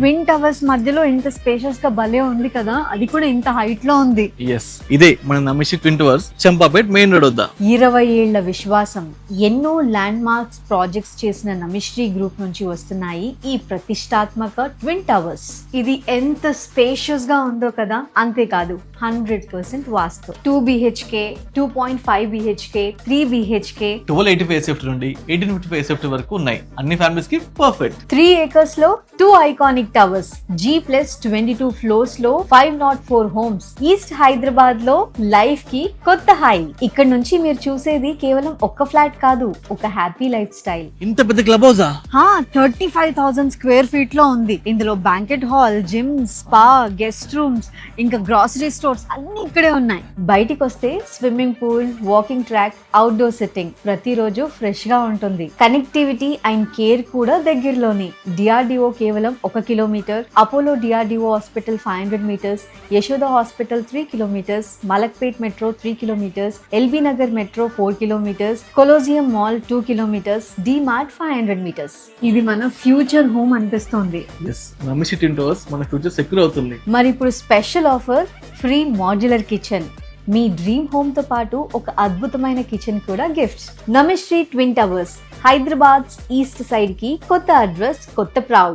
Twin towers మధ్యలో ఇంత spacious గా భలే ఉంది కదా, అది కూడా ఇంత హైట్ లో ఉంది. ఎస్, ఇదే మన Namishi twin towers, Champapet main road వద్ద. 20 ఏళ్ల విశ్వాసం, ఎన్నో ల్యాండ్ మార్క్స్ ప్రాజెక్ట్స్ చేసిన నమిశ్రీ గ్రూప్ నుంచి వస్తున్నాయి ఈ ప్రతిష్టాత్మక ట్విన్ టవర్స్. ఇది ఎంత స్పేషియస్ గా ఉందో కదా, అంతేకాదు 100% వాస్తు. 2 BHK, 2.5 BHK, 3 BHK, 1285 SFT నుండి 1855 SFT వరకు ఉన్నాయి. అన్ని ఫ్యామిలీస్ కి పర్ఫెక్ట్. 3 acres లో 2 ఐకానిక్ టవర్స్, G+22 ఫ్లోర్స్ లో 504 homes. ఈస్ట్ హైదరాబాద్ లో లైఫ్ కి కొత్త హై. ఇక్కడ నుంచి మీరు చూసేది కేవలం ఒక్క ఫ్లాట్ కాదు, ఒక హ్యాపీ లైఫ్ స్టైల్. ఇంత పెద్ద క్లబ్ హౌసా? 35,000 స్క్వేర్ ఫీట్ లో ఉంది. ఇందులో banquet hall, gym, spa, guest rooms, ఇంకా గ్రాసరీ స్టోర్స్ అన్ని ఇక్కడే ఉన్నాయి. బయటికి వస్తే swimming pool, walking track, outdoor sitting ప్రతిరోజు ఫ్రెష్ గా ఉంటుంది. కనెక్టివిటీ అండ్ కేర్ కూడా దగ్గరలోనే. డిఆర్డిఓ కేవలం 1 kilometre, Apollo DRDO hospital 500 metres, Yashoda hospital 3 kilometres, Malakpet metro 3 kilometres, LB Nagar metro 4 kilometres, Colosseum mall 2 kilometres, D Mart 500 metres. ఇది మన ఫ్యూచర్ హోమ్ అనిపిస్తోంది. ఎస్, నమిషి ట్విన్ టవర్స్ మన ఫ్యూచర్ సెక్యూర్ అవుతుంది. మరి ఇప్పుడు special offer, free modular kitchen. మీ డ్రీమ్ హోమ్ తో పాటు ఒక అద్భుతమైన కిచెన్ కూడా gift. Namishree twin towers, Hyderabad east side కి కొత్త అడ్రస్, కొత్త ప్రౌడ్.